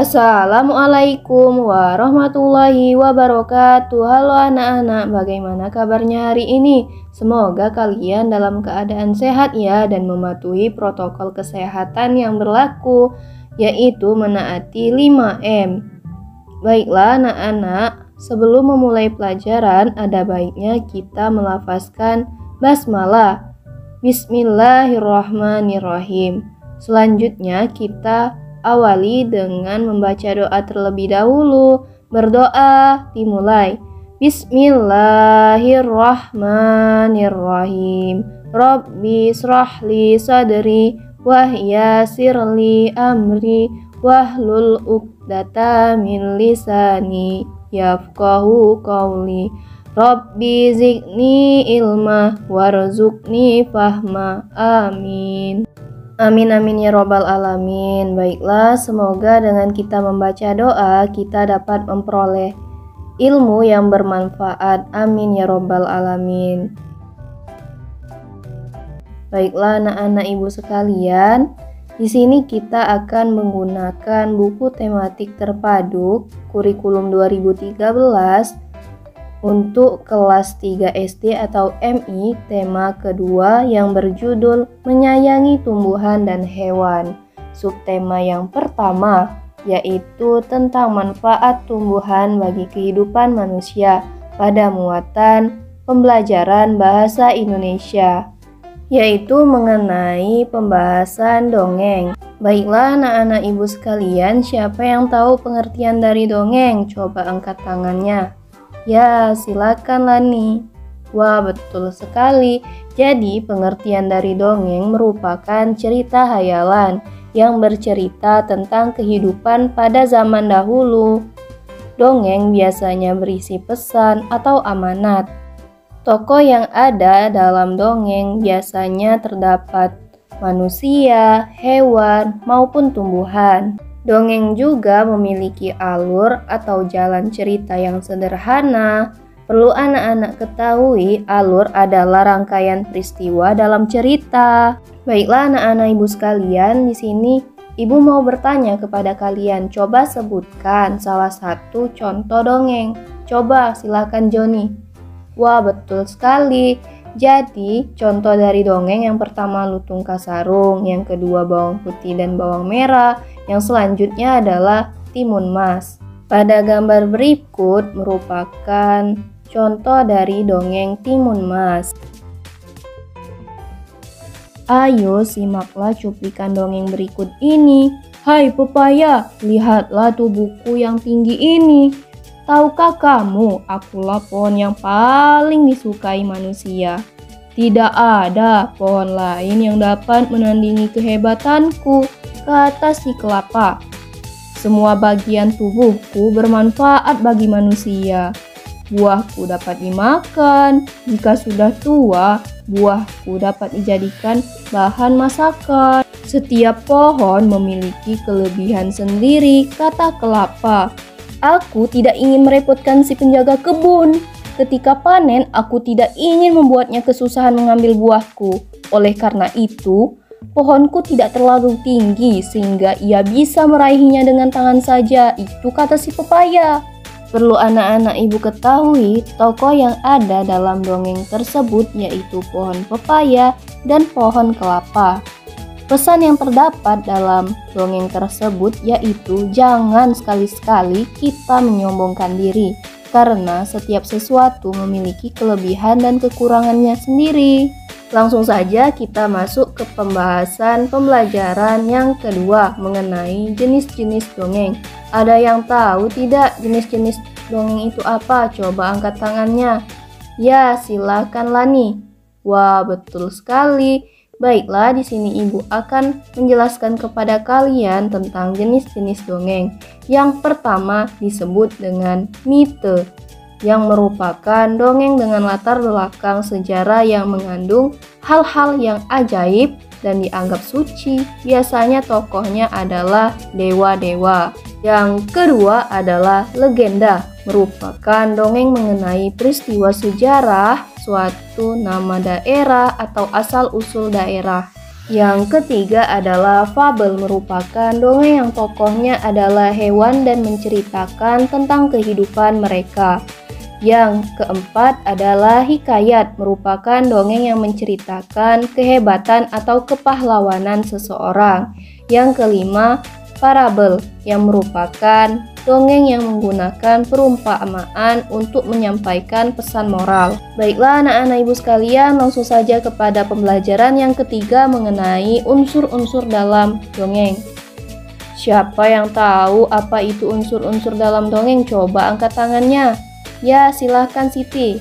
Assalamualaikum warahmatullahi wabarakatuh. Halo anak-anak, bagaimana kabarnya hari ini? Semoga kalian dalam keadaan sehat ya dan mematuhi protokol kesehatan yang berlaku, yaitu menaati 5M. Baiklah anak-anak, sebelum memulai pelajaran ada baiknya kita melafazkan basmalah. Bismillahirrahmanirrahim. Selanjutnya kita awali dengan membaca doa terlebih dahulu. Berdoa dimulai. Bismillahirrahmanirrahim. Rabbi shrahli sadri wahyasirli amri wahlul uqdata min lisani yafqahu qawli. Rabbi zidni ilma warzuqni fahma. Amin. Amin amin ya robbal alamin. Baiklah, semoga dengan kita membaca doa kita dapat memperoleh ilmu yang bermanfaat. Amin ya robbal alamin. Baiklah anak-anak ibu sekalian, di sini kita akan menggunakan buku tematik terpadu kurikulum 2013 untuk kelas 3 SD atau MI, tema kedua yang berjudul Menyayangi Tumbuhan dan Hewan. Subtema yang pertama yaitu tentang manfaat tumbuhan bagi kehidupan manusia pada muatan pembelajaran bahasa Indonesia, yaitu mengenai pembahasan dongeng. Baiklah anak-anak ibu sekalian, siapa yang tahu pengertian dari dongeng? Coba angkat tangannya. Ya, silakan Lani. Wah, betul sekali. Jadi, pengertian dari dongeng merupakan cerita hayalan yang bercerita tentang kehidupan pada zaman dahulu. Dongeng biasanya berisi pesan atau amanat. Tokoh yang ada dalam dongeng biasanya terdapat manusia, hewan, maupun tumbuhan. Dongeng juga memiliki alur atau jalan cerita yang sederhana. Perlu anak-anak ketahui, alur adalah rangkaian peristiwa dalam cerita. Baiklah anak-anak ibu sekalian, di sini ibu mau bertanya kepada kalian, coba sebutkan salah satu contoh dongeng. Coba silakan Joni. Wah, betul sekali. Jadi, contoh dari dongeng yang pertama lutung kasarung, yang kedua bawang putih dan bawang merah, yang selanjutnya adalah timun mas. Pada gambar berikut merupakan contoh dari dongeng timun mas. Ayo simaklah cuplikan dongeng berikut ini. Hai pepaya, lihatlah tuh buku yang tinggi ini. Tahukah kamu, akulah pohon yang paling disukai manusia. Tidak ada pohon lain yang dapat menandingi kehebatanku, kata si kelapa. Semua bagian tubuhku bermanfaat bagi manusia. Buahku dapat dimakan. Jika sudah tua, buahku dapat dijadikan bahan masakan. Setiap pohon memiliki kelebihan sendiri, kata kelapa. Aku tidak ingin merepotkan si penjaga kebun. Ketika panen, aku tidak ingin membuatnya kesusahan mengambil buahku. Oleh karena itu, pohonku tidak terlalu tinggi sehingga ia bisa meraihnya dengan tangan saja. Itu kata si pepaya. Perlu anak-anak ibu ketahui, tokoh yang ada dalam dongeng tersebut yaitu pohon pepaya dan pohon kelapa. Pesan yang terdapat dalam dongeng tersebut yaitu jangan sekali-sekali kita menyombongkan diri, karena setiap sesuatu memiliki kelebihan dan kekurangannya sendiri. Langsung saja kita masuk ke pembahasan pembelajaran yang kedua mengenai jenis-jenis dongeng. Ada yang tahu tidak jenis-jenis dongeng itu apa? Coba angkat tangannya. Ya, silakan Lani. Wah, betul sekali. Baiklah, di sini ibu akan menjelaskan kepada kalian tentang jenis-jenis dongeng. Yang pertama disebut dengan mite, yang merupakan dongeng dengan latar belakang sejarah yang mengandung hal-hal yang ajaib dan dianggap suci. Biasanya tokohnya adalah dewa-dewa. Yang kedua adalah legenda, merupakan dongeng mengenai peristiwa sejarah, suatu nama daerah atau asal-usul daerah. Yang ketiga adalah fabel, merupakan dongeng yang tokohnya adalah hewan dan menceritakan tentang kehidupan mereka. Yang keempat adalah hikayat, merupakan dongeng yang menceritakan kehebatan atau kepahlawanan seseorang. Yang kelima, parabel, yang merupakan dongeng yang menggunakan perumpamaan untuk menyampaikan pesan moral. Baiklah anak-anak ibu sekalian, langsung saja kepada pembelajaran yang ketiga mengenai unsur-unsur dalam dongeng. Siapa yang tahu apa itu unsur-unsur dalam dongeng? Coba angkat tangannya. Ya, silahkan Siti.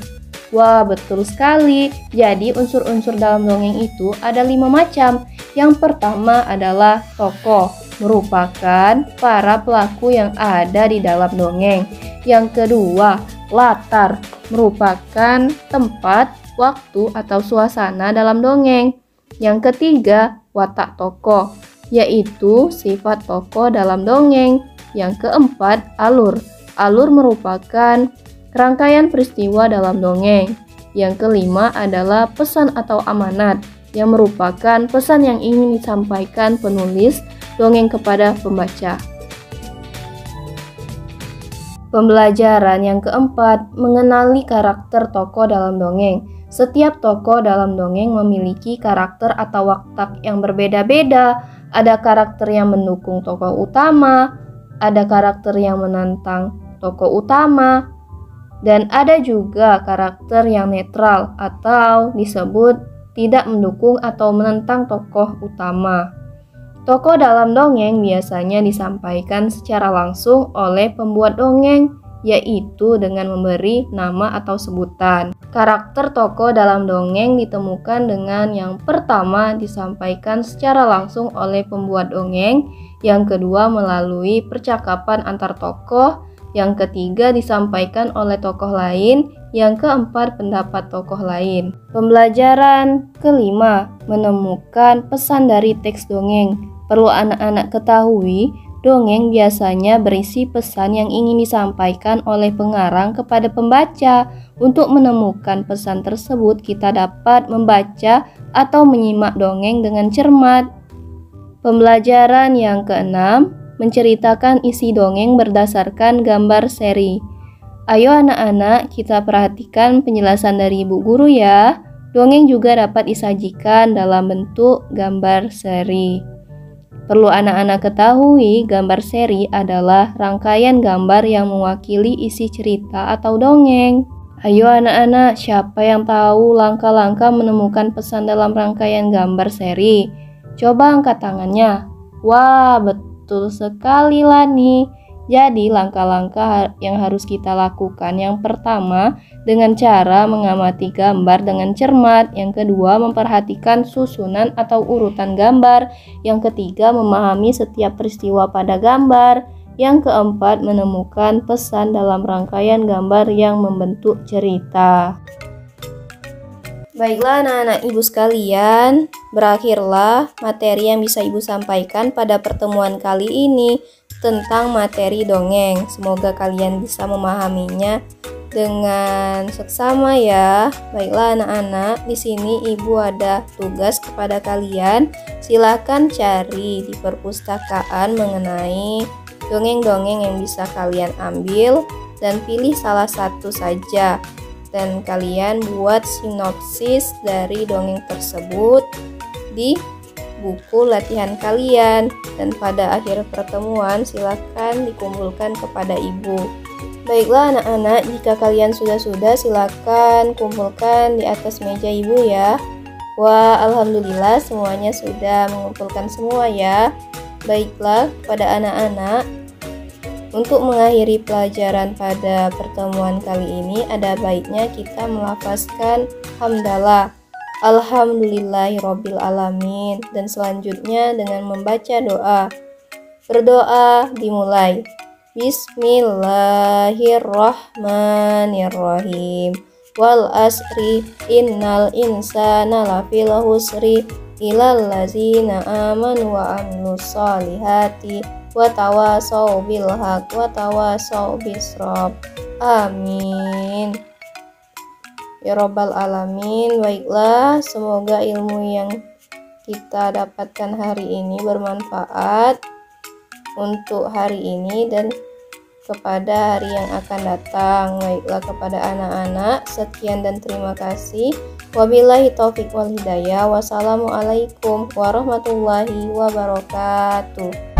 Wah, betul sekali. Jadi unsur-unsur dalam dongeng itu ada 5 macam. Yang pertama adalah tokoh, merupakan para pelaku yang ada di dalam dongeng. Yang kedua, latar, merupakan tempat, waktu, atau suasana dalam dongeng. Yang ketiga, watak tokoh, yaitu sifat tokoh dalam dongeng. Yang keempat, alur. Alur merupakan rangkaian peristiwa dalam dongeng. Yang kelima adalah pesan atau amanat, yang merupakan pesan yang ingin disampaikan penulis dongeng kepada pembaca. Pembelajaran yang keempat, mengenali karakter tokoh dalam dongeng. Setiap tokoh dalam dongeng memiliki karakter atau watak yang berbeda-beda. Ada karakter yang mendukung tokoh utama, ada karakter yang menantang tokoh utama, dan ada juga karakter yang netral atau disebut tidak mendukung atau menentang tokoh utama. Tokoh dalam dongeng biasanya disampaikan secara langsung oleh pembuat dongeng, yaitu dengan memberi nama atau sebutan. Karakter tokoh dalam dongeng ditemukan dengan yang pertama disampaikan secara langsung oleh pembuat dongeng, yang kedua melalui percakapan antar tokoh, yang ketiga disampaikan oleh tokoh lain, yang keempat pendapat tokoh lain. Pembelajaran kelima, menemukan pesan dari teks dongeng. Perlu anak-anak ketahui, dongeng biasanya berisi pesan yang ingin disampaikan oleh pengarang kepada pembaca. Untuk menemukan pesan tersebut, kita dapat membaca atau menyimak dongeng dengan cermat. Pembelajaran yang keenam, menceritakan isi dongeng berdasarkan gambar seri. Ayo anak-anak, kita perhatikan penjelasan dari Ibu Guru ya. Dongeng juga dapat disajikan dalam bentuk gambar seri. Perlu anak-anak ketahui, gambar seri adalah rangkaian gambar yang mewakili isi cerita atau dongeng. Ayo anak-anak, siapa yang tahu langkah-langkah menemukan pesan dalam rangkaian gambar seri? Coba angkat tangannya. Wah, betul sekali Lani. Jadi langkah-langkah yang harus kita lakukan, yang pertama dengan cara mengamati gambar dengan cermat, yang kedua memperhatikan susunan atau urutan gambar, yang ketiga memahami setiap peristiwa pada gambar, yang keempat menemukan pesan dalam rangkaian gambar yang membentuk cerita. Baiklah anak-anak ibu sekalian, berakhirlah materi yang bisa ibu sampaikan pada pertemuan kali ini tentang materi dongeng. Semoga kalian bisa memahaminya dengan seksama ya. Baiklah anak-anak, di sini ibu ada tugas kepada kalian. Silakan cari di perpustakaan mengenai dongeng-dongeng yang bisa kalian ambil dan pilih salah satu saja. Dan kalian buat sinopsis dari dongeng tersebut di buku latihan kalian, dan pada akhir pertemuan silakan dikumpulkan kepada ibu. Baiklah anak-anak, jika kalian sudah silakan kumpulkan di atas meja ibu ya. Wah, alhamdulillah semuanya sudah mengumpulkan semua ya. Baiklah kepada anak-anak, untuk mengakhiri pelajaran pada pertemuan kali ini, ada baiknya kita melafazkan hamdalah, alhamdulillahirabbil alamin, dan selanjutnya dengan membaca doa. Berdoa dimulai. Bismillahirrahmanirrahim. Wal asri innal insana lafil husri illal ladzina amanu wa amilus solihati wa tawasau bil haq wa tawasau bisrob. Amin ya robbal alamin. Baiklah, semoga ilmu yang kita dapatkan hari ini bermanfaat untuk hari ini dan kepada hari yang akan datang. Baiklah, kepada anak-anak, sekian dan terima kasih. Wabillahi taufik wal hidayah. Wassalamualaikum warahmatullahi wabarakatuh.